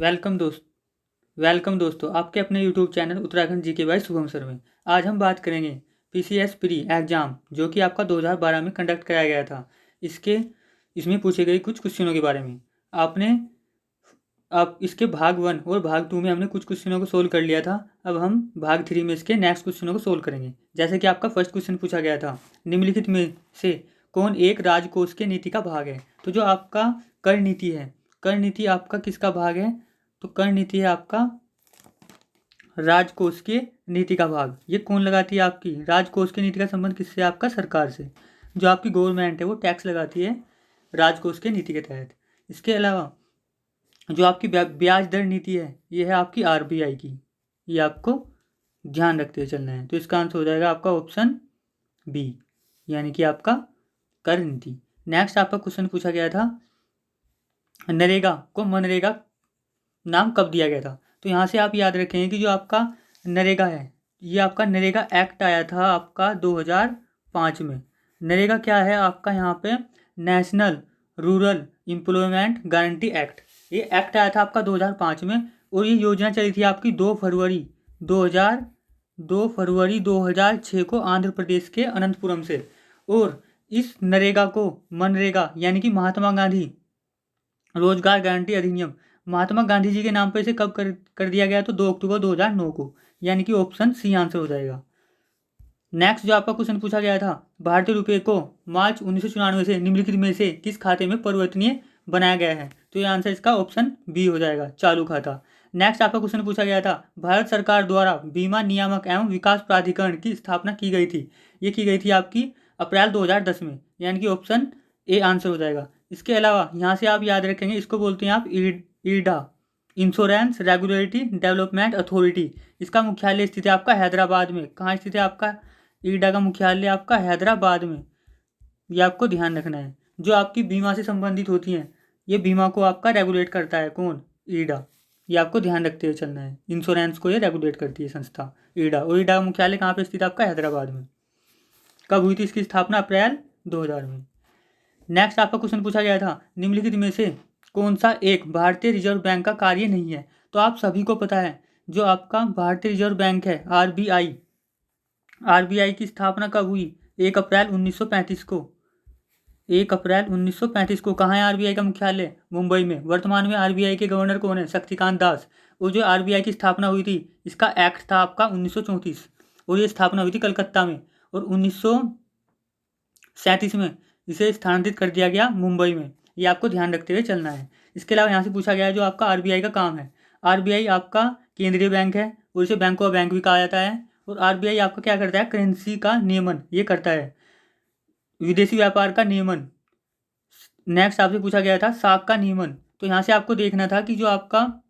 Welcome दोस्तों आपके अपने YouTube channel Uttarakhand GK by Shubham sir में। आज हम बात करेंगे पीसीएस प्री एग्ज़ाम जो कि आपका 2012 में कंडक्ट कराया गया था। इसमें पूछे गए कुछ क्वेश्चनों के बारे में। आप इसके भाग 1 और भाग 2 में हमने कुछ क्वेश्चनों को सोल्व कर लिया था। अब हम भाग 3 में इसके नेक्स्ट क्वेश्चनों को सोल्व करेंगे। जैसे कि आपका फर्स्ट क्वेश्चन पूछा गया था, निम्नलिखित में से कौन एक राजकोष के नीति का भाग है। तो जो आपका कर नीति है, कर नीति आपका किसका भाग है? तो कर नीति है आपका राजकोष के नीति का भाग। ये कौन लगाती है? आपकी राजकोष की नीति का संबंध किससे? आपका सरकार से। जो आपकी गवर्नमेंट है वो टैक्स लगाती है राजकोष के नीति के तहत। इसके अलावा जो आपकी ब्याज दर नीति है ये है आपकी आरबीआई की। ये आपको ध्यान रखते हुए चलना है। तो इसका आंसर हो जाएगा आपका ऑप्शन बी, यानी कि आपका कर नीति। नेक्स्ट आपका क्वेश्चन पूछा गया था, नरेगा को मनरेगा नाम कब दिया गया था। तो यहाँ से आप याद रखेंगे कि जो आपका नरेगा है ये आपका नरेगा एक्ट आया था आपका 2005 में। नरेगा क्या है आपका? यहाँ पे national rural employment guarantee act, ये एक्ट आया था आपका 2005 में। और ये योजना चली थी आपकी 2 फरवरी 2006 को आंध्र प्रदेश के अनंतपुरम से। और इस नरेगा को मनरेगा यानी कि महात्मा गांधी रोजगार गारंटी अधिनियम महात्मा गांधी जी के नाम पर इसे कब कर दिया गया? तो 2 अक्टूबर 2009 को, यानी कि ऑप्शन सी आंसर हो जाएगा। नेक्स्ट जो आपका क्वेश्चन पूछा गया था, भारतीय रुपये को मार्च 1994 से निम्नलिखित में से किस खाते में परिवर्तनीय बनाया गया है? तो ये आंसर इसका ऑप्शन बी हो जाएगा, चालू खाता। नेक्स्ट आपका क्वेश्चन पूछा गया था, भारत सरकार द्वारा बीमा नियामक एवं विकास प्राधिकरण की स्थापना की गई थी। ये की गई थी आपकी अप्रैल 2010 में, यानी कि ऑप्शन ए आंसर हो जाएगा। इसके अलावा यहाँ से आप याद रखेंगे, इसको बोलते हैं आप ईडा, इंश्योरेंस रेगुलेटरी डेवलपमेंट अथॉरिटी। इसका मुख्यालय स्थित है आपका हैदराबाद में। कहाँ स्थित है आपका ईडा का मुख्यालय? आपका हैदराबाद में। ये आपको ध्यान रखना है। जो आपकी बीमा से संबंधित होती हैं, ये बीमा को आपका रेगुलेट करता है कौन? ईडा। ये आपको ध्यान रखते हुए चलना है। इंश्योरेंस को ये रेगुलेट करती है संस्था ईडा। और ईडा का मुख्यालय कहाँ पे स्थित है? आपका हैदराबाद में। कब हुई थी इसकी स्थापना? अप्रैल 2000 में। नेक्स्ट आपका क्वेश्चन पूछा गया था, निम्नलिखित में से कौन सा एक भारतीय रिजर्व बैंक का कार्य नहीं है? तो आप सभी को पता है जो आपका भारतीय रिजर्व बैंक है आरबीआई की स्थापना कब हुई? 1 अप्रैल 1935 को। 1 अप्रैल 1935 को। कहाँ है आरबीआई का मुख्यालय? मुंबई में। वर्तमान में आरबीआई के गवर्नर कौन है? शक्तिकांत दास। और जो आरबीआई की स्थापना हुई थी इसका एक्ट था आपका 1934 और ये स्थापना हुई थी कलकत्ता में। और 1937 में इसे स्थानांतरित कर दिया गया मुंबई में। ये आपको ध्यान रखते हुए चलना है। इसके अलावा यहाँ से पूछा गया है जो आपका आरबीआई का काम है। आरबीआई आपका केंद्रीय बैंक है और इसे बैंक ऑफ बैंक भी कहा जाता है। और आरबीआई आपका क्या करता है? करेंसी का नियमन ये करता है, विदेशी व्यापार का नियमन। नेक्स्ट आपसे पूछा गया था साख का नियमन। तो यहाँ से आपको देखना था कि जो आपका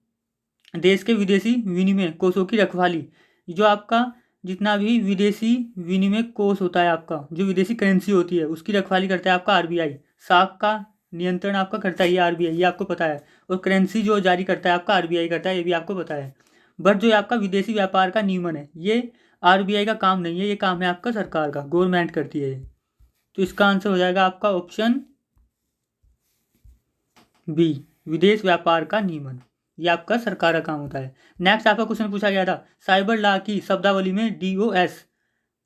देश के विदेशी विनिमय कोषों की रखवाली, जो आपका जितना भी विदेशी विनिमय कोष होता है, आपका जो विदेशी करेंसी होती है उसकी रखवाली करता है आपका आरबीआई। साख का नियंत्रण आपका करता है ये आरबीआई, ये आपको पता है। और करेंसी जो जारी करता है आपका आरबीआई करता है, ये भी आपको पता है। बट जो आपका विदेशी व्यापार का नियमन है ये आरबीआई का काम नहीं है, ये काम है आपका सरकार का, गवर्नमेंट करती है ये। तो इसका आंसर हो जाएगा आपका ऑप्शन बी, विदेश व्यापार का नियमन। ये आपका सरकार का काम होता है। नेक्स्ट आपका क्वेश्चन पूछा गया था, साइबर लॉ की शब्दावली में डीओएस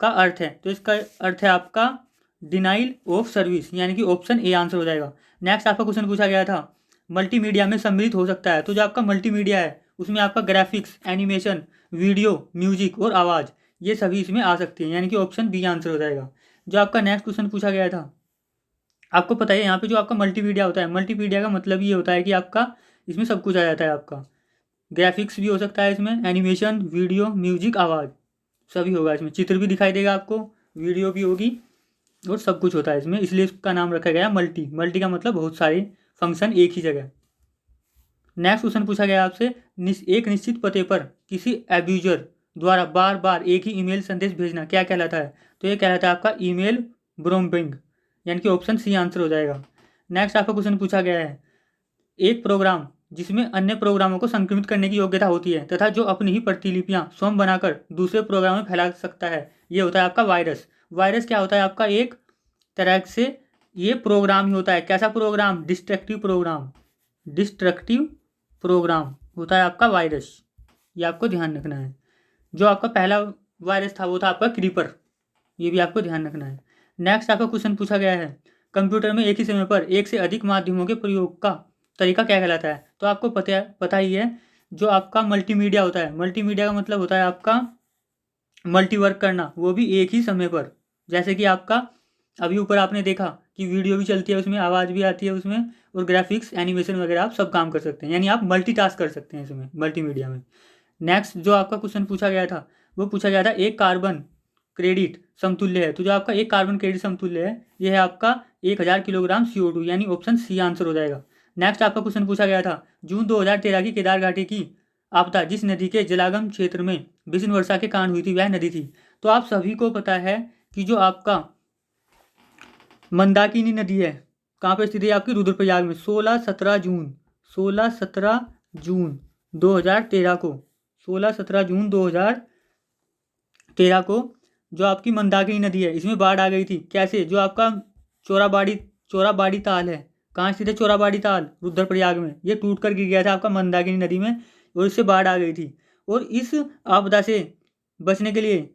का अर्थ है। तो इसका अर्थ है आपका डिनाइल ऑफ सर्विस, यानी कि ऑप्शन ए आंसर हो जाएगा। नेक्स्ट आपका क्वेश्चन पूछा गया था, मल्टीमीडिया में सम्मिलित हो सकता है। तो जो आपका मल्टीमीडिया है उसमें आपका ग्राफिक्स, एनिमेशन, वीडियो, म्यूजिक और आवाज़ ये सभी इसमें आ सकती हैं, यानी कि ऑप्शन बी आंसर हो जाएगा। जो आपका नेक्स्ट क्वेश्चन पूछा गया था, आपको पता है यहाँ पे जो आपका मल्टीमीडिया होता है, मल्टीमीडिया का मतलब ये होता है कि आपका इसमें सब कुछ आ जाता है। आपका ग्राफिक्स भी हो सकता है इसमें, एनिमेशन, वीडियो, म्यूजिक, आवाज़ सभी होगा इसमें। चित्र भी दिखाई देगा आपको, वीडियो भी होगी और सब कुछ होता है इसमें, इसलिए इसका नाम रखा गया मल्टी। मल्टी का मतलब बहुत सारे फंक्शन एक ही जगह। नेक्स्ट क्वेश्चन पूछा गया आपसे, एक निश्चित पते पर किसी एब्यूजर द्वारा बार बार एक ही ईमेल संदेश भेजना क्या कहलाता है? तो ये कहलाता है आपका ईमेल ब्रोमिंग, यानी कि ऑप्शन सी आंसर हो जाएगा। नेक्स्ट आपका क्वेश्चन पूछा गया है, एक प्रोग्राम जिसमें अन्य प्रोग्रामों को संक्रमित करने की योग्यता होती है तथा जो अपनी ही प्रतिलिपियां स्वयं बनाकर दूसरे प्रोग्राम में फैला सकता है, ये होता है आपका वायरस। वायरस क्या होता है आपका? एक तरह से ये प्रोग्राम ही होता है। कैसा program? Destructive program. Destructive program होता है आपका वायरस, ये आपको ध्यान रखना है। जो आपका पहला वायरस था वो था आपका क्रीपर, ये भी आपको ध्यान रखना है। नेक्स्ट आपका क्वेश्चन पूछा गया है, कंप्यूटर में एक ही समय पर एक से अधिक माध्यमों के प्रयोग का तरीका क्या कहलाता है? तो आपको पता ही है, जो आपका मल्टीमीडिया होता है, मल्टीमीडिया का मतलब होता है आपका मल्टीवर्क करना, वो भी एक ही समय पर। जैसे कि आपका अभी ऊपर आपने देखा कि वीडियो भी चलती है उसमें, आवाज़ भी आती है उसमें, और ग्राफिक्स एनिमेशन वगैरह आप सब काम कर सकते हैं, यानी आप मल्टीटास्क कर सकते हैं इसमें मल्टीमीडिया में। नेक्स्ट जो आपका क्वेश्चन पूछा गया था वो पूछा गया था एक कार्बन क्रेडिट समतुल्य है। तो जो आपका एक कार्बन क्रेडिट समतुल्य है ये है आपका 1000 किलोग्राम CO2, यानी ऑप्शन सी आंसर हो जाएगा। नेक्स्ट आपका क्वेश्चन पूछा गया था जून 2013 की केदार घाटी की आपदा जिस नदी के जलागम क्षेत्र में भीषण वर्षा के कारण हुई थी वह नदी थी। तो आप सभी को पता है कि जो आपका मंदाकिनी नदी है कहाँ पे स्थित है? आपकी रुद्रप्रयाग में। 16-17 जून 2013 को 16-17 जून 2013 को जो आपकी मंदाकिनी नदी है इसमें बाढ़ आ गई थी। कैसे? जो आपका चोराबाड़ी ताल है, कहाँ स्थित है चोराबाड़ी ताल? रुद्रप्रयाग में। ये टूट कर गिर गया था आपका मंदाकिनी नदी में और इससे बाढ़ आ गई थी। और इस आपदा से बचने के लिए,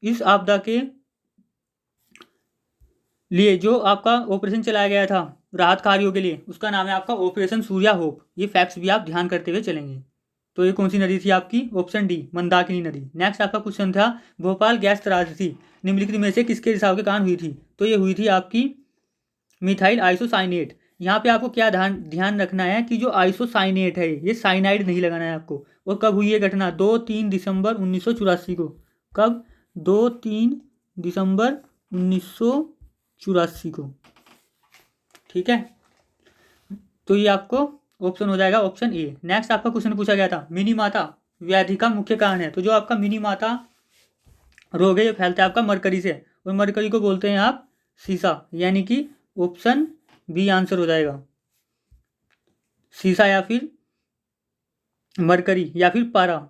इस आपदा के लिए जो आपका ऑपरेशन चलाया गया था राहत कार्यों के लिए, उसका नाम है आपका ऑपरेशन सूर्या होप। ये फैक्ट्स भी आप ध्यान करते हुए चलेंगे। तो ये कौन सी नदी थी आपकी? ऑप्शन डी, मंदाकिनी नदी। नेक्स्ट आपका क्वेश्चन था भोपाल गैस त्रासदी निम्नलिखित में से किसके रिसाव के कारण हुई थी? तो ये हुई थी आपकी मिथाइल आइसोसाइनेट। यहाँ पे आपको क्या ध्यान रखना है कि जो आइसोसाइनेट है ये साइनाइड नहीं लगाना है आपको। और कब हुई ये घटना? 2-3 दिसंबर 1984 को। कब? 2-3 दिसंबर 1984 को। ठीक है, तो ये आपको ऑप्शन हो जाएगा ऑप्शन ए। नेक्स्ट आपका क्वेश्चन पूछा गया था मिनी माता व्याधि का मुख्य कारण है। तो जो आपका मिनी माता रोग है ये फैलता है आपका मरकरी से, और मरकरी को बोलते हैं आप सीसा, यानी कि ऑप्शन बी आंसर हो जाएगा। सीसा या फिर मरकरी या फिर पारा,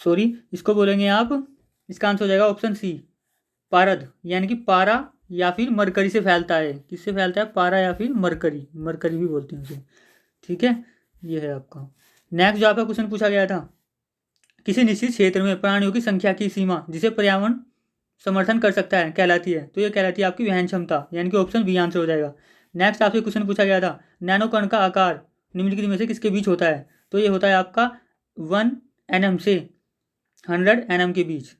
सॉरी इसको बोलेंगे आप, इसका आंसर हो जाएगा ऑप्शन सी पारद, यानी कि पारा या फिर मरकरी से फैलता है। किससे फैलता है? पारा या फिर मरकरी, मरकरी भी बोलते हैं उसे। ठीक है, ये है आपका। नेक्स्ट जो आपका क्वेश्चन पूछा गया था किसी निश्चित क्षेत्र में प्राणियों की संख्या की सीमा जिसे पर्यावरण समर्थन कर सकता है कहलाती है। तो ये कहलाती है आपकी वहन क्षमता, यानी कि ऑप्शन बी आंसर हो जाएगा। नेक्स्ट आपसे क्वेश्चन पूछा गया था नैनो कण का आकार निम्नलिखित में से किसके बीच होता है? तो ये होता है आपका 1 nm से 100 nm के बीच,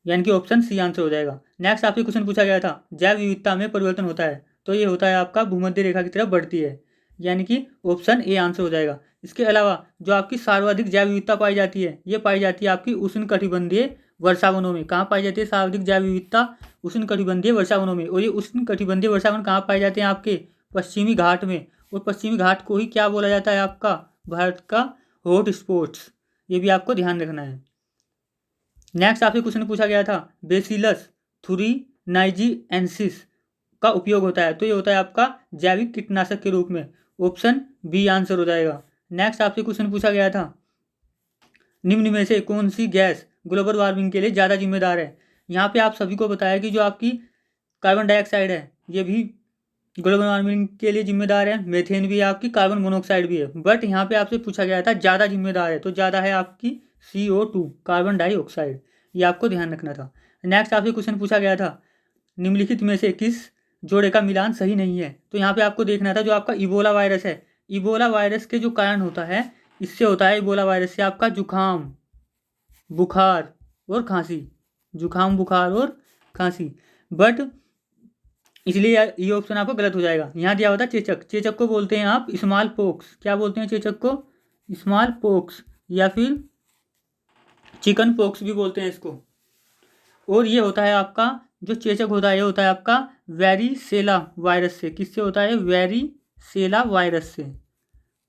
यानी कि ऑप्शन सी आंसर हो जाएगा। नेक्स्ट आपसे क्वेश्चन पूछा गया था जैव विविधता में परिवर्तन होता है। तो ये होता है आपका भूमध्य रेखा की तरफ बढ़ती है, यानी कि ऑप्शन ए आंसर हो जाएगा। इसके अलावा जो आपकी सर्वाधिक जैव विविधता पाई जाती है ये पाई जाती है आपकी उष्णकटिबंधीय वर्षावनों में। कहाँ पाई जाती है सर्वाधिक जैव विविधता? उष्णकटिबंधीय वर्षावनों में। और ये उष्णकटिबंधीय वर्षावन कहाँ पाए जाते हैं? आपके पश्चिमी घाट में। और पश्चिमी घाट को ही क्या बोला जाता है? आपका भारत का हॉट स्पॉट्स। ये भी आपको ध्यान रखना है। नेक्स्ट आपसे क्वेश्चन पूछा गया था बेसिलस थुरिनाइजिएंसिस का उपयोग होता है। तो ये होता है आपका जैविक कीटनाशक के रूप में। ऑप्शन बी आंसर हो जाएगा। नेक्स्ट आपसे क्वेश्चन पूछा गया था निम्न में से कौन सी गैस ग्लोबल वार्मिंग के लिए ज़्यादा जिम्मेदार है? यहाँ पे आप सभी को बताया कि जो आपकी कार्बन डाइऑक्साइड है ये भी ग्लोबल वार्मिंग के लिए जिम्मेदार है, मेथेन भी है आपकी, कार्बन मोनोऑक्साइड भी है। बट यहाँ पे आपसे पूछा गया था ज़्यादा जिम्मेदार है, तो ज़्यादा है आपकी CO2 कार्बन डाइऑक्साइड, ये आपको ध्यान रखना था। नेक्स्ट आपसे क्वेश्चन पूछा गया था निम्नलिखित में से किस जोड़े का मिलान सही नहीं है? तो यहाँ पे आपको देखना था जो आपका इबोला वायरस है, इबोला वायरस के जो कारण होता है इससे होता है इबोला वायरस से आपका जुखाम, बुखार और खांसी, जुखाम बुखार और खांसी। बट इसलिए ये ऑप्शन आपको गलत हो जाएगा। यहाँ दिया होता है चेचक, चेचक को बोलते हैं आप स्मॉल पोक्स। क्या बोलते हैं चेचक को? स्मॉल पोक्स या फिर चिकन पोक्स भी बोलते हैं इसको। और ये होता है आपका जो चेचक होता है ये होता है आपका वेरिसेला वायरस से। किससे होता है? वेरिसेला वायरस से।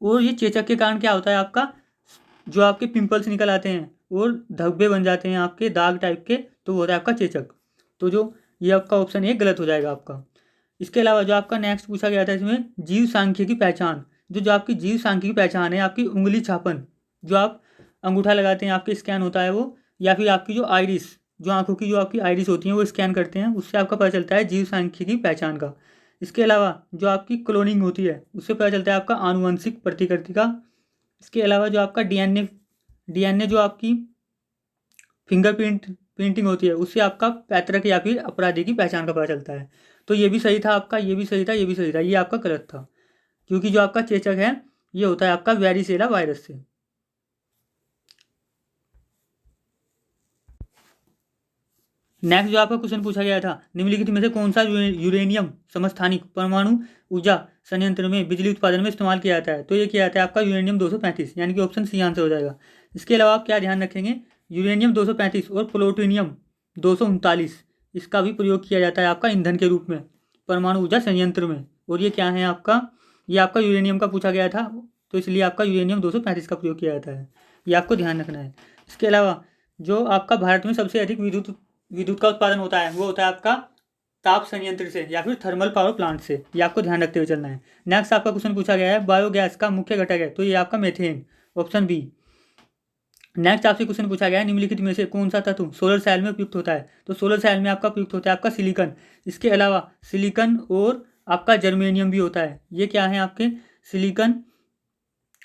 और ये चेचक के कारण क्या होता है आपका जो आपके पिंपल्स निकल आते हैं और धब्बे बन जाते हैं आपके दाग टाइप के, तो वो होता है आपका चेचक। तो जो ये आपका ऑप्शन एक गलत हो जाएगा आपका। इसके अलावा जो आपका नेक्स्ट पूछा गया था इसमें जीव सांख्य की पहचान, जो आपकी जीव सांख्य की पहचान है आपकी उंगली छापन, जो आप अंगूठा लगाते हैं आपके स्कैन होता है वो, या फिर आपकी जो आइरिस, जो आंखों की जो आपकी आइरिस होती है वो स्कैन करते हैं, उससे आपका पता चलता है जीव सांख्य की पहचान का। इसके अलावा जो आपकी क्लोनिंग होती है उससे पता चलता है आपका आनुवंशिक प्रतिकृति का। इसके अलावा जो आपका डीएनए जो आपकी प्रिंटिंग होती है उससे आपका पैतृक या फिर अपराधी की पहचान का पता चलता है। तो ये भी सही था आपका, ये भी सही था, ये भी सही था, ये आपका गलत था, क्योंकि जो आपका चेचक है ये होता है आपका वेरिसेला वायरस से। नेक्स्ट जो आपका क्वेश्चन पूछा गया था, निम्नलिखित में से कौन सा यूरेनियम समस्थानिक परमाणु ऊर्जा संयंत्र में बिजली उत्पादन में इस्तेमाल किया जाता है? तो ये किया जाता है आपका यूरेनियम 235, यानी कि ऑप्शन सी आंसर हो जाएगा। इसके अलावा आप क्या ध्यान रखेंगे, यूरेनियम 235 और प्लूटोनियम 239 इसका भी प्रयोग किया जाता है आपका ईंधन के रूप में परमाणु ऊर्जा संयंत्र में। और ये क्या है आपका, ये आपका यूरेनियम का पूछा गया था, तो इसलिए आपका यूरेनियम 235 का प्रयोग किया जाता है, ये आपको ध्यान रखना है। इसके अलावा जो आपका भारत में सबसे अधिक विद्युत का उत्पादन होता है वो होता है आपका ताप संयंत्र से या फिर थर्मल पावर प्लांट से, ये आपको ध्यान रखते हुए चलना है। नेक्स्ट आपका क्वेश्चन पूछा गया है, बायोगैस का मुख्य घटक है, तो ये आपका मेथेन, ऑप्शन बी। नेक्स्ट आपसे क्वेश्चन पूछा गया है, निम्नलिखित में से कौन सा तत्व सोलर सेल में उपयुक्त होता है? तो सोलर सेल में आपका प्रयुक्त होता है आपका सिलिकन। इसके अलावा सिलिकन और आपका जर्मेनियम भी होता है। ये क्या है आपके, सिलिकन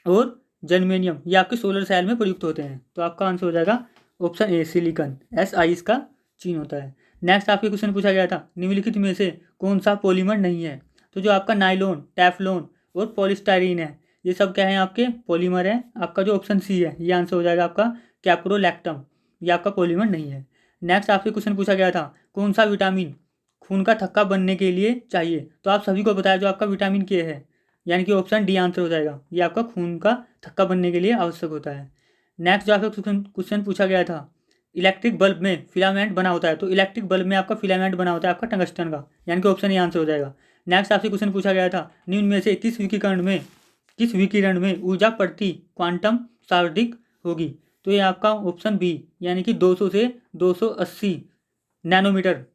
और जर्मेनियम, ये आपके सोलर सेल में प्रयुक्त होते हैं। तो आपका आंसर हो जाएगा ऑप्शन ए, सिलिकन, SI इसका चिन्ह होता है। नेक्स्ट आपके क्वेश्चन पूछा गया था, निम्नलिखित में से कौन सा पॉलीमर नहीं है? तो जो आपका नाइलॉन, टेफ्लॉन और पॉलीस्टाइरीन है ये सब क्या है आपके पॉलीमर है। आपका जो ऑप्शन सी है ये आंसर हो जाएगा आपका कैप्रोलैक्टम, ये आपका पॉलीमर नहीं है। नेक्स्ट आपसे क्वेश्चन पूछा गया था, कौन सा विटामिन खून का थक्का बनने के लिए चाहिए? तो आप सभी को बताया जो आपका विटामिन के है, यानी कि ऑप्शन डी आंसर हो जाएगा, ये आपका खून का थक्का बनने के लिए आवश्यक होता है। नेक्स्ट जो आपका क्वेश्चन पूछा गया था, इलेक्ट्रिक बल्ब में फिलामेंट बना होता है, तो इलेक्ट्रिक बल्ब में आपका फिलामेंट बना होता है आपका टंगस्टन का, यानी कि ऑप्शन ए आंसर हो जाएगा। नेक्स्ट आपसे क्वेश्चन पूछा गया था, निम्न में से किस विकिरण में ऊर्जा प्रति क्वांटम सर्वाधिक होगी? तो ये आपका ऑप्शन बी, यानी कि 200 से 280 नैनोमीटर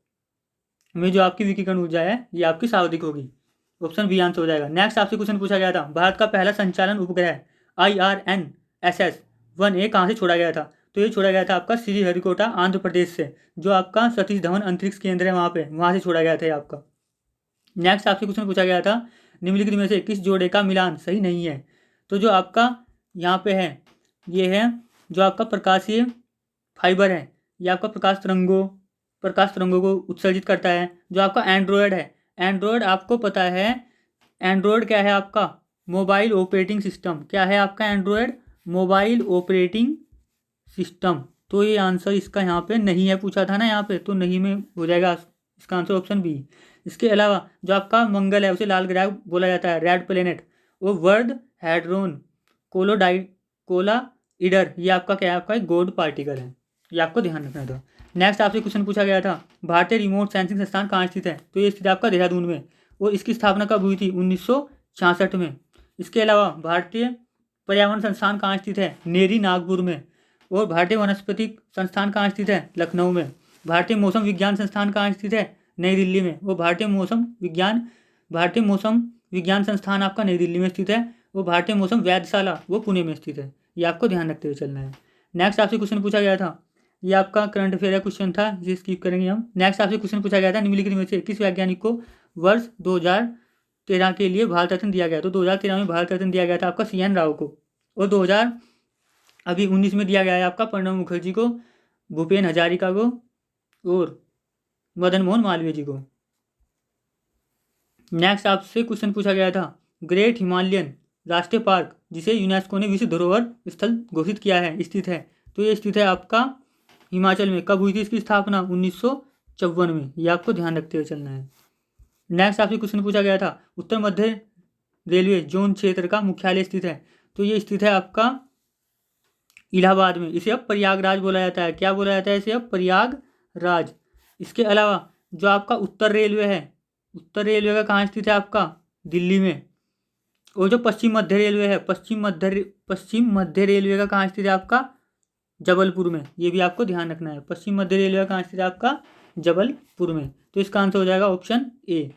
में जो आपकी विकिरण ऊर्जा है ये आपकी सर्वाधिक होगी, ऑप्शन बी आंसर हो जाएगा। नेक्स्ट आपसे क्वेश्चन पूछा गया था, भारत का पहला संचालन उपग्रह IRNSS-1A कहाँ से छोड़ा गया था? तो ये छोड़ा गया था आपका श्रीहरिकोटा आंध्र प्रदेश से, जो आपका सतीश धवन अंतरिक्ष केंद्र है वहाँ से छोड़ा गया था आपका। नेक्स्ट आपसे क्वेश्चन पूछा गया था, निम्नलिखित में से किस जोड़े का मिलान सही नहीं है? तो जो आपका यहाँ पे है ये है जो आपका प्रकाशीय फाइबर है, ये आपका प्रकाश तरंगों को उत्सर्जित करता है। जो आपका एंड्रॉयड है, एंड्रॉयड आपको पता है एंड्रॉयड क्या है आपका मोबाइल ऑपरेटिंग सिस्टम, क्या है आपका एंड्रॉयड मोबाइल ऑपरेटिंग सिस्टम। तो ये आंसर इसका यहाँ पे नहीं है, पूछा था ना यहाँ पे, तो नहीं में हो जाएगा इसका आंसर ऑप्शन बी। इसके अलावा जो आपका मंगल है उसे लाल ग्रह बोला जाता है, रेड प्लेनेट, वो वर्ड हैड्रोन कोलाइडर, ये आपका क्या है आपका एक गोल्ड पार्टिकल है, ये आपको ध्यान रखना था। नेक्स्ट आपसे क्वेश्चन पूछा गया था, भारतीय रिमोट सेंसिंग संस्थान कहाँ स्थित है? तो ये स्थित है आपका देहरादून में, और इसकी स्थापना कब हुई थी? 1966 में। इसके अलावा भारतीय पर्यावरण संस्थान कहाँ स्थित है? नेरी नागपुर में। और भारतीय वनस्पतिक संस्थान कहाँ स्थित है? लखनऊ में। भारतीय मौसम विज्ञान संस्थान कहाँ स्थित है? नई दिल्ली में। वो भारतीय मौसम विज्ञान संस्थान आपका नई दिल्ली में स्थित है, वो भारतीय मौसम वेधशाला वो पुणे में स्थित है, ये आपको ध्यान रखते हुए चलना है। नेक्स्ट आपसे क्वेश्चन पूछा गया था, ये आपका करंट अफेयर का क्वेश्चन था जिसे स्किप करेंगे हम। नेक्स्ट आपसे क्वेश्चन पूछा गया था, निम्नलिखित में से किस वैज्ञानिक को वर्ष 2013 के लिए भारत रत्न दिया गया? तो 2013 में भारत रत्न दिया गया था आपका CN राव को, और 2019 में दिया गया है आपका प्रणब मुखर्जी को, भूपेन हजारिका को और मदन मोहन मालवीय जी को। नेक्स्ट आपसे क्वेश्चन पूछा गया था, ग्रेट हिमालयन राष्ट्रीय पार्क जिसे यूनेस्को ने विश्व धरोहर स्थल घोषित किया है स्थित है, तो ये स्थित है आपका हिमाचल में। कब हुई थी इसकी स्थापना? 1954 में, ये आपको ध्यान रखते हुए चलना है। नेक्स्ट आपसे क्वेश्चन पूछा गया था, उत्तर मध्य रेलवे जोन क्षेत्र का मुख्यालय स्थित है, तो ये स्थित है आपका इलाहाबाद में। इसे अब प्रयागराज बोला जाता है, क्या बोला जाता है इसे अब? प्रयागराज। इसके अलावा जो आपका उत्तर रेलवे है, उत्तर रेलवे का कहाँ स्थित है आपका? दिल्ली में। और जो पश्चिम मध्य रेलवे है, पश्चिम मध्य रेलवे का कहाँ स्थित है आपका? जबलपुर में, ये भी आपको ध्यान रखना है। पश्चिम मध्य रेलवे का कहाँ स्थित है आपका? जबलपुर में। तो इसका आंसर हो जाएगा ऑप्शन ए।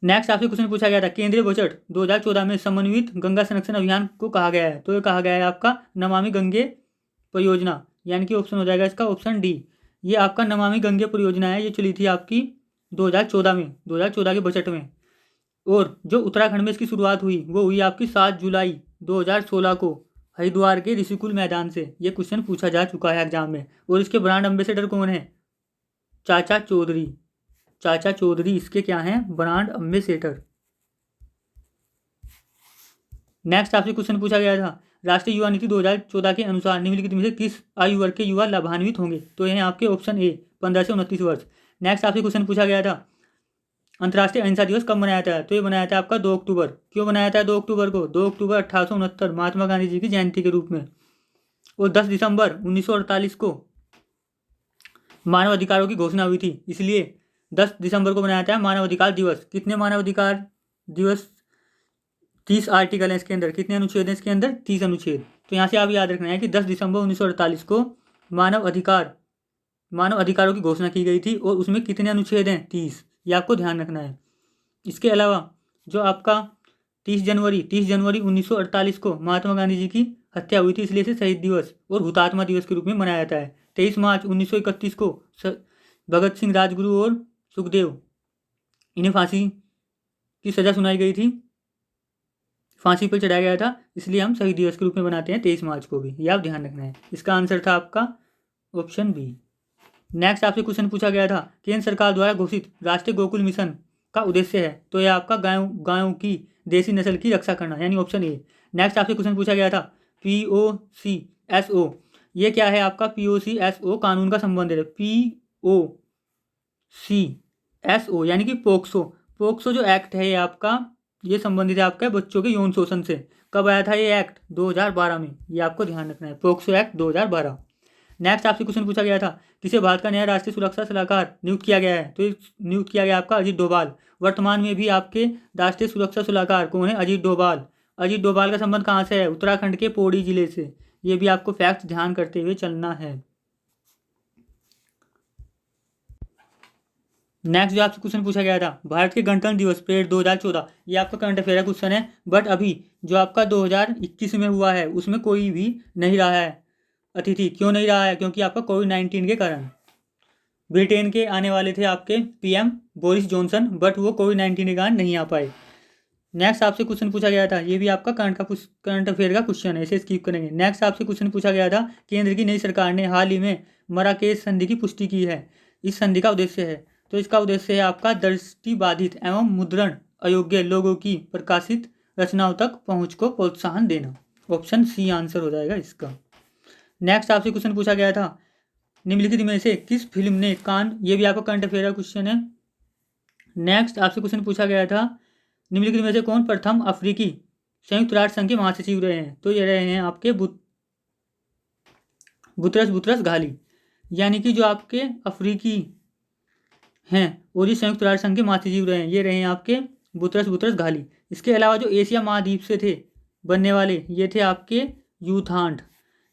नेक्स्ट आपसे क्वेश्चन पूछा गया था, केंद्रीय बजट 2014 में समन्वित गंगा संरक्षण अभियान को कहा गया है, तो ये कहा गया है आपका नमामि गंगे परियोजना, यानी कि ऑप्शन हो जाएगा इसका ऑप्शन डी। ये आपका नमामि गंगे परियोजना है, ये चली थी आपकी 2014 में, 2014 के बजट में। और जो उत्तराखंड में इसकी शुरुआत हुई वो हुई आपकी 7 जुलाई 2016 को हरिद्वार के ऋषिकुल मैदान से। ये क्वेश्चन पूछा जा चुका है एग्जाम में। और इसके ब्रांड एम्बेसडर कौन है? चाचा चौधरी। चाचा चौधरी इसके क्या हैं? Brand ambassador. नेक्स्ट आपसे क्वेश्चन पूछा गया था, राष्ट्रीय युवा नीति 2014 के अनुसार निम्नलिखित में से किस आयु वर्ग के युवा लाभान्वित होंगे? तो ये हैं आपके ऑप्शन ए 15 से 29 वर्ष। नेक्स्ट आपसे क्वेश्चन पूछा गया था, अंतर्राष्ट्रीय अहिंसा दिवस कब मनाया जाता है? तो ये बनाया था आपका 2 अक्टूबर। क्यों बनाया था 2 अक्टूबर को? 2 अक्टूबर 1869 महात्मा गांधी जी की जयंती के रूप में। और 10 दिसंबर 1948 को मानव अधिकारों की घोषणा हुई थी, इसलिए 10 दिसंबर को बनाया था मानव अधिकार दिवस। कितने मानव अधिकार दिवस? 30 आर्टिकल है इसके अंदर। कितने अनुच्छेद हैं इसके अंदर? 30 अनुच्छेद। तो यहाँ से आप याद रखना है कि 10 दिसंबर 1948 को मानव अधिकारों की घोषणा की गई थी। और उसमें कितने अनुच्छेद हैं? 30। ये आपको ध्यान रखना है। इसके अलावा जो आपका 30 जनवरी 1948 को महात्मा गांधी जी की हत्या हुई थी, इसलिए इसे शहीद दिवस और हुतात्मा दिवस के रूप में मनाया जाता है। 23 मार्च 1931 को भगत सिंह, राजगुरु और सुखदेव इन्हें फांसी की सज़ा सुनाई गई थी, फांसी पर चढ़ाया गया था, इसलिए हम शहीद दिवस के रूप में बनाते हैं 23 मार्च को भी। ये आप ध्यान रखना है। इसका आंसर था आपका ऑप्शन बी। नेक्स्ट आपसे क्वेश्चन पूछा गया था, केंद्र सरकार द्वारा घोषित राष्ट्रीय गोकुल मिशन का उद्देश्य है? तो यह आपका गायों की देसी नस्ल की रक्षा करना, यानी ऑप्शन ए। नेक्स्ट आपसे क्वेश्चन पूछा गया था, POCSO ये क्या है आपका? POCSO कानून का संबंध है। POCSO यानी कि पोक्सो जो एक्ट है ये आपका, ये संबंधित है आपका बच्चों के यौन शोषण से। कब आया था ये एक्ट? 2012 में। ये आपको ध्यान रखना है, पोक्सो एक्ट 2012। नेक्स्ट आपसे क्वेश्चन पूछा गया था, किसे भारत का नया राष्ट्रीय सुरक्षा सलाहकार नियुक्त किया गया है? तो नियुक्त किया गया आपका अजीत डोभाल। वर्तमान में भी आपके राष्ट्रीय सुरक्षा सलाहकार कौन है? अजीत डोभाल। अजीत डोभाल का संबंध कहाँ से है? उत्तराखंड के पौड़ी जिले से। ये भी आपको फैक्ट ध्यान करते हुए चलना है। नेक्स्ट जो आपसे क्वेश्चन पूछा गया था, भारत के गणतंत्र दिवस परेड 2014, ये आपका करंट अफेयर का क्वेश्चन है। बट अभी जो आपका 2021 में हुआ है उसमें कोई भी नहीं रहा है अतिथि। क्यों नहीं रहा है? क्योंकि आपका कोविड-19 के कारण। ब्रिटेन के आने वाले थे आपके PM बोरिस जॉनसन, बट वो कोविड-19 के कारण नहीं आ पाए। नेक्स्ट आपसे क्वेश्चन पूछा गया था, ये भी आपका करंट अफेयर का क्वेश्चन है, इसे स्किप करेंगे। नेक्स्ट आपसे क्वेश्चन पूछा गया था, केंद्र की नई सरकार ने हाल ही में मराकेश संधि की पुष्टि की है। इस संधि का उद्देश्य है? तो इसका उद्देश्य है आपका दृष्टिबाधित एवं मुद्रण अयोग्य लोगों की प्रकाशित रचनाओं तक पहुँच को प्रोत्साहन देना। ऑप्शन सी आंसर हो जाएगा इसका। नेक्स्ट आपसे क्वेश्चन पूछा गया था, निम्नलिखित में से किस फिल्म ने कान, ये भी आपका करंट अफेयर का क्वेश्चन है। नेक्स्ट आपसे क्वेश्चन पूछा गया था, निम्नलिखित में से कौन प्रथम अफ्रीकी संयुक्त राष्ट्र संघ के महासचिव रहे हैं? तो ये रहे हैं आपके बुतरस घाली, यानी कि जो आपके अफ्रीकी हैं और ये संयुक्त राष्ट्र संघ के महासचिव रहे हैं, ये रहे हैं आपके बुतरस घाली। इसके अलावा जो एशिया महाद्वीप से थे बनने वाले, ये थे आपके यूथांड।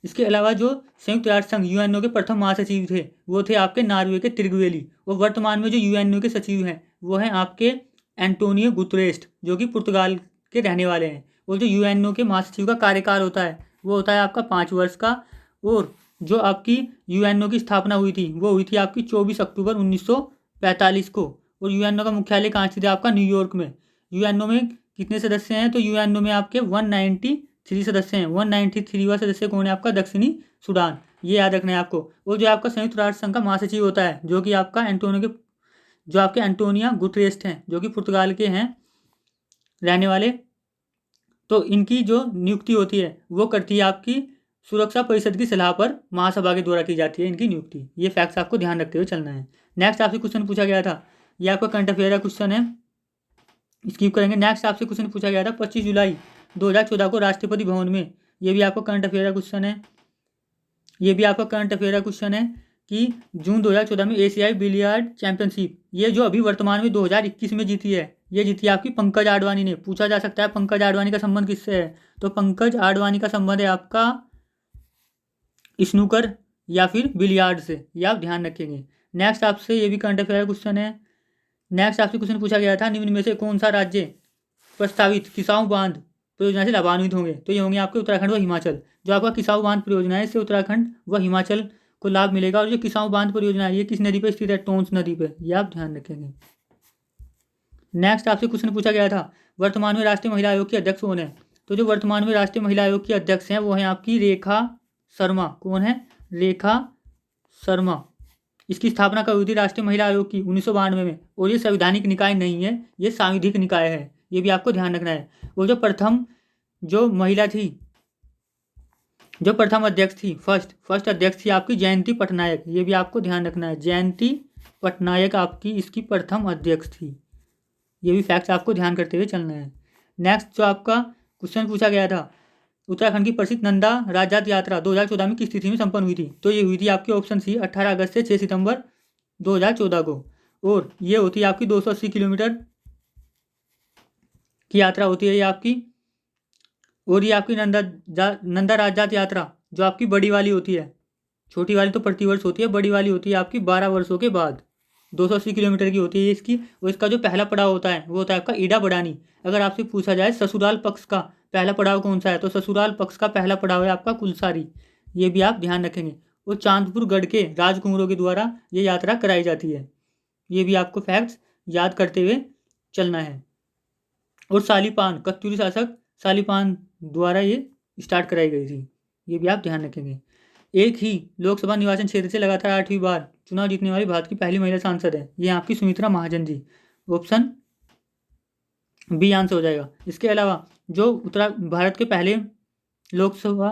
इसके अलावा जो संयुक्त राष्ट्र संघ UNO के प्रथम महासचिव थे वो थे आपके नॉर्वे के तिरगवेली। और वर्तमान में जो UNO के सचिव हैं वो हैं आपके एंटोनियो गुतरेस, जो कि पुर्तगाल के रहने वाले हैं। और जो UNO के महासचिव का कार्यकाल होता है वो होता है आपका 5 वर्ष का। और जो आपकी UNO की स्थापना हुई थी वो हुई थी आपकी 24 अक्टूबर 1945 को। और UNO का मुख्यालय कहाँ स्थित है? आपका न्यूयॉर्क में। UNO में कितने सदस्य हैं? तो UNO में आपके 193 सदस्य हैं। 193वां सदस्य कौन है? आपका दक्षिणी सूडान। ये याद रखना है आपको। और जो आपका संयुक्त राष्ट्र संघ का महासचिव होता है जो कि आपका एंटोनियो गुतरेस हैं, जो कि पुर्तगाल के हैं रहने वाले। तो इनकी जो नियुक्ति होती है वो करती है आपकी सुरक्षा परिषद की सलाह पर महासभा के द्वारा की जाती है इनकी नियुक्ति। ये फैक्ट्स आपको ध्यान रखते हुए चलना है। नेक्स्ट आपसे क्वेश्चन पूछा गया था, ये आपका करंट अफेयर का क्वेश्चन है, स्किप करेंगे। नेक्स्ट आपसे क्वेश्चन पूछा गया था 25 जुलाई 2014 को राष्ट्रपति भवन में, ये भी आपका करंट अफेयर का क्वेश्चन है। ये भी आपका करंट अफेयर का क्वेश्चन है कि जून 2014 में एशियाई बिलियर्ड चैंपियनशिप, ये जो अभी वर्तमान में 2021 में जीती है, ये जीती है आपकी पंकज आडवाणी ने। पूछा जा सकता है पंकज आडवाणी का संबंध किससे है? तो पंकज आडवाणी का संबंध है आपका स्नूकर या फिर बिलियार्ड से। ये आप ध्यान रखेंगे। नेक्स्ट आपसे ये भी करंट अफेयर क्वेश्चन है। नेक्स्ट आपसे क्वेश्चन पूछा गया था, निम्न में से कौन सा राज्य प्रस्तावित किसाऊ बांध परियोजना से लाभान्वित होंगे? तो ये होंगे आपके उत्तराखंड व हिमाचल। जो आपका किसाऊ बांध परियोजना है इससे उत्तराखंड व हिमाचल को लाभ मिलेगा। और जो किसाऊ बांध परियोजना है ये किस नदी पर स्थित है? टोंस नदी पर। ये आप ध्यान रखेंगे। नेक्स्ट आपसे क्वेश्चन पूछा गया था, वर्तमान में राष्ट्रीय महिला आयोग के अध्यक्ष कौन है? तो जो वर्तमान में राष्ट्रीय महिला आयोग की अध्यक्ष हैं वो हैं आपकी रेखा शर्मा। कौन है? रेखा शर्मा। इसकी स्थापना कब हुई थी राष्ट्रीय महिला आयोग की? 1992 में। और ये संवैधानिक निकाय नहीं है, ये सांविधिक निकाय है, ये भी आपको ध्यान रखना है। और जो महिला थी, जो प्रथम अध्यक्ष थी, फर्स्ट अध्यक्ष थी आपकी जयंती पटनायक। ये भी आपको ध्यान रखना है, जयंती पटनायक आपकी इसकी प्रथम अध्यक्ष थी। ये भी फैक्ट्स आपको ध्यान करते हुए चलना है। नेक्स्ट जो आपका क्वेश्चन पूछा गया था, उत्तराखंड की प्रसिद्ध नंदा राजजात यात्रा 2014 में किस तिथि में संपन्न हुई थी? तो ये हुई थी आपकी ऑप्शन सी 18 अगस्त से 6 सितंबर 2014 को। और ये होती है आपकी 280 किलोमीटर की यात्रा होती है ये आपकी। और ये आपकी नंदा राजजात यात्रा जो आपकी बड़ी वाली होती है, छोटी वाली तो प्रतिवर्ष होती है, बड़ी वाली होती है आपकी 12 वर्षों के बाद। 280 किलोमीटर की होती है इसकी। और इसका जो पहला पड़ाव होता है वो होता है आपका ईडा बड़ानी। अगर आपसे पूछा जाए ससुराल पक्ष का पहला पड़ाव कौन सा है, तो ससुराल पक्ष का पहला पड़ाव है आपका कुलसारी। ये भी आप ध्यान रखेंगे। और चांदपुर गढ़ के राजकुंवरों के द्वारा ये यात्रा कराई जाती है। ये भी आपको फैक्ट्स याद करते हुए चलना है। और सालीपान, कत्यूरी शासक सालीपान द्वारा ये स्टार्ट कराई गई थी। ये भी आप ध्यान रखेंगे। एक ही लोकसभा निर्वाचन क्षेत्र से लगातार 8वीं बार चुनाव जीतने वाली भारत की पहली महिला सांसद है, ये आपकी Sumitra Mahajan ji. Option B answer हो जाएगा। इसके अलावा जो भारत के पहले लोकसभा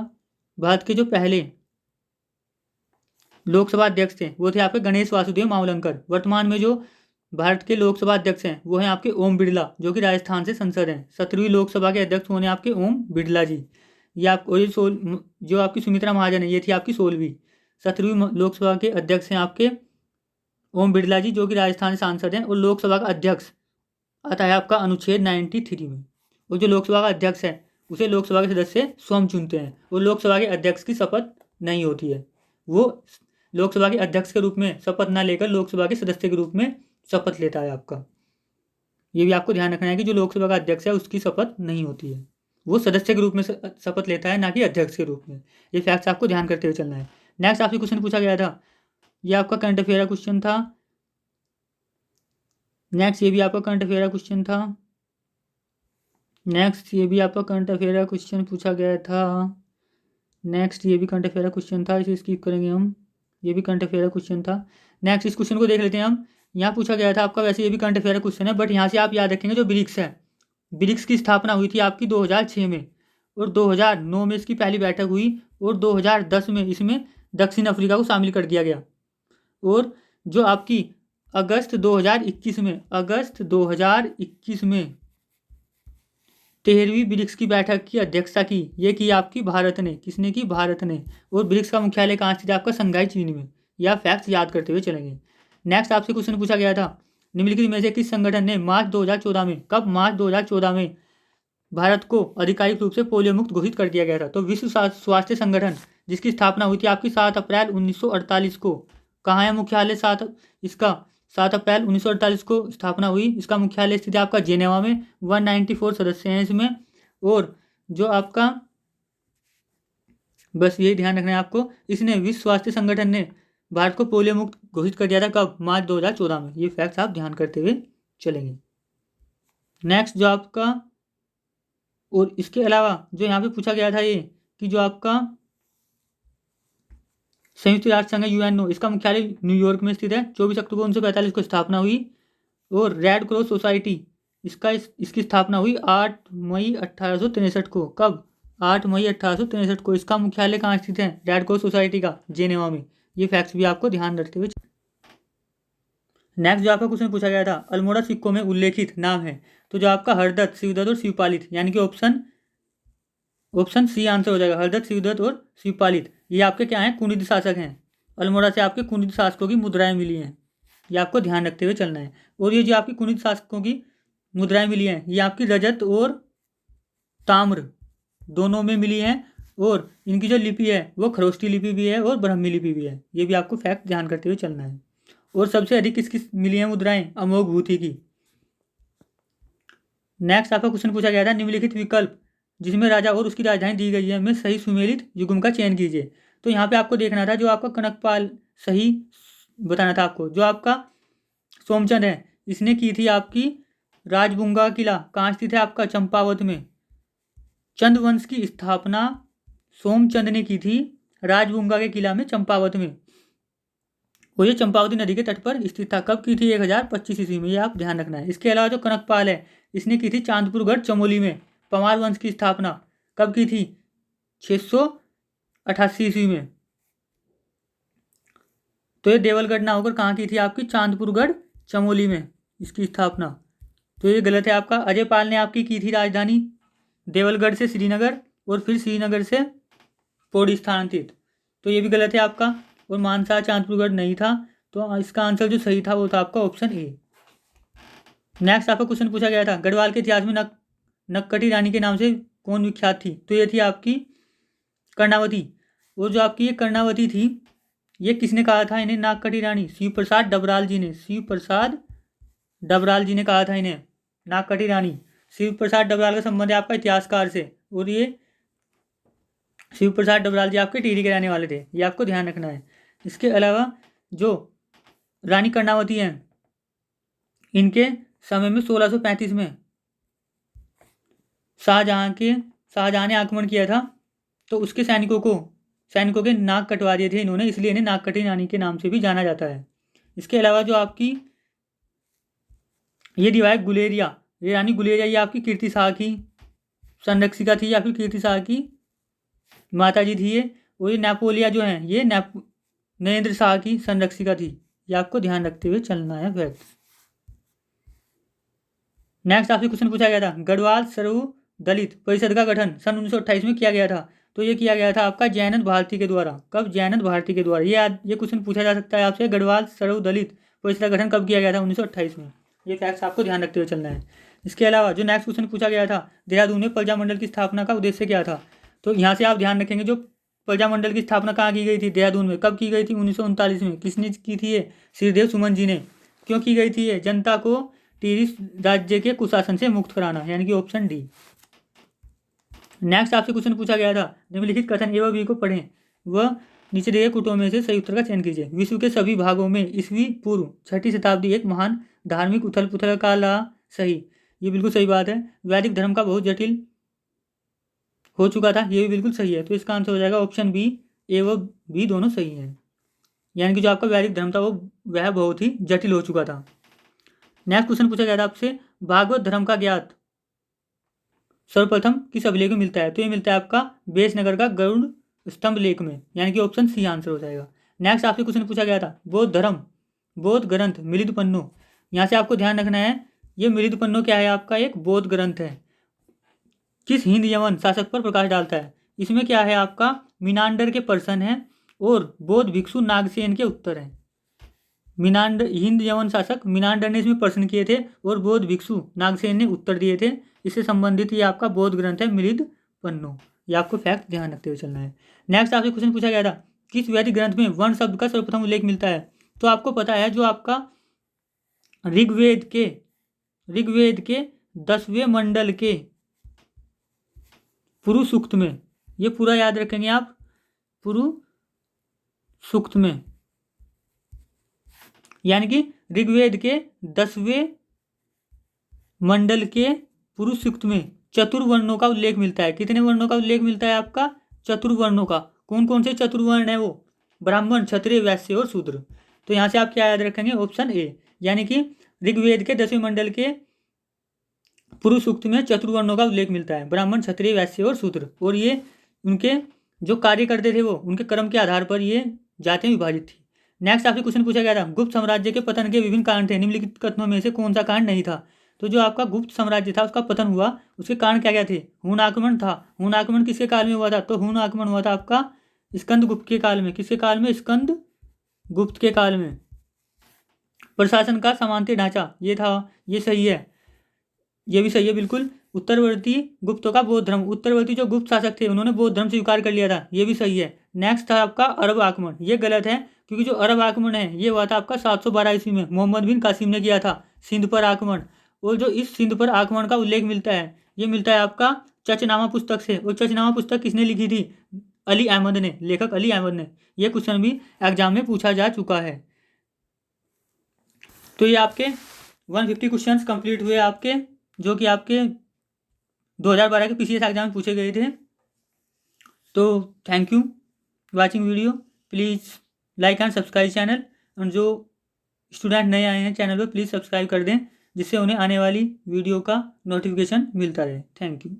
अध्यक्ष थे वो थे आपके गणेश वासुदेव मावलंकर। वर्तमान में जो भारत के लोकसभा अध्यक्ष हैं वो हैं आपके ओम बिरला, जो कि राजस्थान से सांसद हैं। 17वीं लोकसभा के अध्यक्ष होने आपके ओम बिरला जी। ये आप जो आपकी सुमित्रा महाजन है ये थी आपकी 16वीं। 17वीं लोकसभा के अध्यक्ष हैं आपके ओम बिरला जी, जो कि राजस्थान से सांसद हैं। और लोकसभा का अध्यक्ष आता है आपका अनुच्छेद 93 में। और जो लोकसभा का अध्यक्ष है उसे लोकसभा के सदस्य स्वयं चुनते हैं। और लोकसभा के अध्यक्ष की शपथ नहीं होती है, वो लोकसभा के अध्यक्ष के रूप में शपथ ना लेकर लोकसभा के सदस्य के रूप में शपथ लेता है आपका। ये भी आपको ध्यान रखना है कि जो लोकसभा का अध्यक्ष है उसकी शपथ नहीं होती है, वो सदस्य के रूप में शपथ लेता है, ना कि अध्यक्ष के रूप में। ये फैक्ट्स आपको ध्यान करते हुए चलना है। नेक्स्ट आपसे क्वेश्चन पूछा गया था, ये आपका करंट अफेयर का क्वेश्चन था। नेक्स्ट ये भी आपका करंट अफेयर का क्वेश्चन था। नेक्स्ट ये भी आपका करंट अफेयर का क्वेश्चन पूछा गया था। नेक्स्ट ये भी करंट अफेयर का क्वेश्चन था, इसे स्किप करेंगे हम। ये भी करंट अफेयर का क्वेश्चन था। नेक्स्ट इस क्वेश्चन को देख लेते हैं हम। यहाँ पूछा गया था आपका, वैसे ये भी करंट अफेयर का क्वेश्चन है, बट यहाँ से आप याद रखेंगे जो ब्रिक्स है, ब्रिक्स की स्थापना हुई थी आपकी 2006 में। और 2009 में इसकी पहली बैठक हुई। और 2010 में इसमें दक्षिण अफ्रीका को शामिल कर दिया गया। और जो आपकी अगस्त 2021 में 13वीं ब्रिक्स की बैठक की अध्यक्षता की, ये की आपकी भारत ने। किसने की? भारत ने। और ब्रिक्स का मुख्यालय कहाँ स्थित है? आपका शंघाई चीन में। यह फैक्ट्स याद करते हुए चलेंगे। नेक्स्ट आपसे क्वेश्चन पूछा गया था, निम्नलिखित में से किस संगठन ने मार्च 2014 में, कब? मार्च 2014 में भारत को आधिकारिक रूप से पोलियो मुक्त घोषित कर दिया गया था। तो विश्व स्वास्थ्य संगठन, जिसकी स्थापना हुई थी आपकी 7 अप्रैल 1948 को। कहाँ है मुख्यालय? 7 अप्रैल 1948 को स्थापना हुई। इसका मुख्यालय स्थित है आपका जेनेवा में। 194 सदस्य हैं इसमें। और जो आपका, बस यही ध्यान रखना है आपको, इसने विश्व स्वास्थ्य संगठन ने भारत को पोलियो मुक्त घोषित कर दिया था। कब? मार्च 2014 में। ये फैक्ट्स आप ध्यान करते हुए चलेंगे। नेक्स्ट जो आपका, और इसके अलावा जो यहाँ पे पूछा गया था ये कि जो आपका संयुक्त राष्ट्र संघ यूएनओ, इसका मुख्यालय न्यूयॉर्क में स्थित है। 24 अक्टूबर 1945 को स्थापना हुई। और रेड क्रॉस सोसाइटी, इसकी स्थापना हुई 8 मई 1863 को। कब? 8 मई 1863 को। इसका मुख्यालय कहाँ स्थित है? रेड क्रॉस सोसाइटी का जेनेवा में। ये फैक्ट्स भी आपको ध्यान रखते हुए। नेक्स्ट जो आपका क्वेश्चन पूछा गया था, अल्मोड़ा सिक्कों में उल्लेखित नाम है। तो जो आपका हरदत्त, शिवदत्त और शिवपालित, यानी कि ऑप्शन सी आंसर हो जाएगा। हरदत्त, शिवदत्त और शिवपालित ये आपके क्या हैं? कुनिद शासक हैं। अल्मोड़ा से आपके कुनिद शासकों की मुद्राएं मिली हैं, ये आपको ध्यान रखते हुए चलना है। और ये जो आपकी कुनिद शासकों की मुद्राएं मिली हैं ये आपकी रजत और ताम्र दोनों में मिली हैं। और इनकी जो लिपि है वो खरोष्टी लिपि भी है और ब्राह्मी लिपि भी है। ये भी आपको फैक्ट ध्यान करते हुए चलना है। और सबसे अधिक किसकी मिली हैं मुद्राएं? अमोघ भूति की। नेक्स्ट आपका क्वेश्चन पूछा गया था, निम्नलिखित विकल्प जिसमें राजा और उसकी राजधानी दी गई है में सही सुमेलित युग्म का चयन कीजिए। तो यहाँ पे आपको देखना था, जो आपका कनकपाल सही बताना था आपको। जो आपका सोमचंद है, इसने की थी आपकी राजबुंगा किला कहाँ स्थित है आपका, चंपावत में। चंद वंश की स्थापना सोमचंद ने की थी राजबुंगा के किला में चंपावत में। वो ये चंपावती नदी के तट पर स्थित था। कब की थी, 1025 ईस्वी में, ये आप ध्यान रखना है। इसके अलावा जो कनकपाल है, इसने की थी चांदपुरगढ़ चमोली में पमार वंश की स्थापना। कब की थी, 688 ईस्वी में। तो ये देवलगढ़ ना होकर कहाँ की थी आपकी, चांदपुरगढ़ चमोली में इसकी स्थापना। तो ये गलत है आपका। अजय पाल ने आपकी की थी राजधानी देवलगढ़ से श्रीनगर और फिर श्रीनगर से पौड़ी स्थानांतरित, तो ये भी गलत है आपका। और मानसा चांदपुरगढ़ नहीं था, तो इसका आंसर जो सही था वो था आपका ऑप्शन ए। नेक्स्ट आपका क्वेश्चन पूछा गया था, गढ़वाल के इतिहास में नक्कटी रानी के नाम से कौन विख्यात थी, तो ये थी आपकी कर्णावती। और जो आपकी ये कर्णावती थी, ये किसने कहा था इन्हें नागकटी रानी, शिव प्रसाद डबराल जी ने। शिव प्रसाद डबराल जी ने कहा था इन्हें नागकटी रानी। शिव प्रसाद डबराल का संबंध है आपका इतिहासकार से, और ये शिव प्रसाद डबराल जी आपके टिहरी के रहने वाले थे, ये आपको ध्यान रखना है। इसके अलावा जो रानी कर्णावती हैं, इनके समय में 1635 में शाहजहां ने आक्रमण किया था, तो उसके सैनिकों के नाक कटवा दिए थे इन्होंने, इसलिए इन्हें नागकटी रानी के नाम से भी जाना जाता है। इसके अलावा जो आपकी ये दिवायक गुलेरिया, ये रानी गुलेरिया, ये आपकी कीर्ति शाह की संरक्षिका थी या फिर कीर्ति शाह की माता जी थी ये। और ये नेपोलिया जो है, ये नरेंद्र शाह की संरक्षिका थी, ये आपको ध्यान रखते हुए चलना है फैक्ट। नेक्स्ट आपसे क्वेश्चन पूछा गया था, गढ़वाल सर्व दलित परिषद का गठन सन 1928 में किया गया था, तो ये किया गया था आपका जयनंद भारती के द्वारा। कब, जयनंद भारती के द्वारा। ये क्वेश्चन पूछा जा सकता है आपसे, गढ़वाल सर्व दलित परिषद का गठन कब किया गया था, 1928 में। ये फैक्ट्स आपको ध्यान रखते हुए चलना है। इसके अलावा जो नेक्स्ट क्वेश्चन पूछा गया था, देहरादून में प्रजामंडल की स्थापना का उद्देश्य क्या था, तो यहाँ से आप ध्यान रखेंगे, जो प्रजामंडल की स्थापना कहाँ की गई थी, देहरादून में। कब की गई थी, 1939 में। किसने की थी ये, श्रीदेव सुमन जी ने। क्यों की गई थी ये, जनता को टिहरी राज्य के कुशासन से मुक्त कराना, यानी कि ऑप्शन डी। नेक्स्ट आपसे क्वेश्चन पूछा गया था, निम्नलिखित कथन ए व बी को पढ़ें, वह नीचे दिए कुटों में से सही उत्तर का चयन कीजिए। विश्व के सभी भागों में ईस्वी पूर्व 6ठी शताब्दी एक महान धार्मिक उथल पुथल का ला सही, ये बिल्कुल सही बात है। वैदिक धर्म का बहुत जटिल हो चुका था, ये भी बिल्कुल सही है। तो इसका आंसर हो जाएगा ऑप्शन बी, ए व बी दोनों सही हैं। यानी कि जो आपका वैदिक धर्म था वह बहुत ही जटिल हो चुका था। नेक्स्ट क्वेश्चन पूछा गया था आपसे, भागवत धर्म का ज्ञात सर्वप्रथम किस अभिलेख में मिलता है, तो ये मिलता है आपका बेसनगर का गरुड़ स्तंभ लेख में, यानी कि ऑप्शन सी आंसर हो जाएगा। नेक्स्ट आपसे क्वेश्चन पूछा गया था, बौद्ध ग्रंथ मिलिंद पन्नो, यहाँ से आपको ध्यान रखना है, ये मिलिंद पन्नो क्या है आपका, एक बौद्ध ग्रंथ है। किस हिंद यवन शासक पर प्रकाश डालता है, इसमें क्या है आपका, मीनांडर के प्रश्न है और बौद्ध भिक्षु नागसेन के उत्तर हैं। हिंद यवन शासक मीनांडर ने इसमें प्रश्न किए थे और बौद्ध भिक्षु नागसेन ने उत्तर दिए थे। इससे संबंधित ये आपका बौद्ध ग्रंथ है मिलिंद पन्नो, ये आपको फैक्ट ध्यान रखते हुए चलना है। नेक्स्ट आपसे क्वेश्चन पूछा गया था, किस वैदिक ग्रंथ में वर्ण शब्द का सर्वप्रथम उल्लेख मिलता है, तो आपको पता है, जो आपका ऋग्वेद के 10वें मंडल के पुरु सूक्त में, ये पूरा याद रखेंगे आप, पुरु सूक्त में, यानी कि ऋग्वेद के 10वें मंडल के पुरुष सूक्त में चतुर्वर्णों का उल्लेख मिलता है। कितने वर्णों का उल्लेख मिलता है आपका, चतुर्वर्णों का। कौन कौन से चतुर्वर्ण है वो, ब्राह्मण, क्षत्रिय, वैश्य और शूद्र। तो यहाँ से आप क्या याद रखेंगे, ऑप्शन ए, यानी कि ऋग्वेद के 10वें मंडल के पुरुष सूक्त में चतुर्वर्णों का उल्लेख मिलता है, ब्राह्मण, क्षत्रिय, वैश्य और शूद्र। और ये उनके जो कार्य करते थे वो उनके कर्म के आधार पर ये जातियाँ विभाजित थी। नेक्स्ट आपसे क्वेश्चन पूछा गया था, गुप्त साम्राज्य के पतन के विभिन्न कारण थे, निम्नलिखित कथनों में से कौन सा कारण नहीं था, तो जो आपका गुप्त साम्राज्य था उसका पतन हुआ, उसके कारण क्या क्या थे, हूण आक्रमण था। हूण आक्रमण किसके काल में हुआ था, तो हूण आक्रमण हुआ था आपका स्कंद गुप्त के काल में। किसके काल में, स्कंद गुप्त के काल में। प्रशासन का समांतर ढांचा, ये था, ये सही है, ये भी सही है बिल्कुल। उत्तरवर्ती गुप्तों का बौद्ध धर्म, उत्तरवर्ती जो गुप्त शासक थे उन्होंने बौद्ध धर्म स्वीकार कर लिया था, ये भी सही है। नेक्स्ट था आपका अरब आक्रमण, ये गलत है, क्योंकि जो अरब आक्रमण है ये हुआ था आपका 712 ईस्वी में, मोहम्मद बिन कासिम ने किया था सिंध पर आक्रमण। और जो इस सिंध पर आक्रमण का उल्लेख मिलता है, ये मिलता है आपका चचनामा पुस्तक से। और चचनामा पुस्तक किसने लिखी थी, अली अहमद ने, लेखक अली अहमद ने। ये क्वेश्चन भी एग्जाम में पूछा जा चुका है। तो ये आपके 150 क्वेश्चंस कंप्लीट हुए आपके, जो कि आपके 2012 के पीसीएस एग्जाम में पूछे गए थे। तो thank you watching video. Please like and subscribe channel, और जो स्टूडेंट नए आए हैं चैनल पर प्लीज़ सब्सक्राइब कर दें, जिससे उन्हें आने वाली वीडियो का नोटिफिकेशन मिलता रहे। Thank you.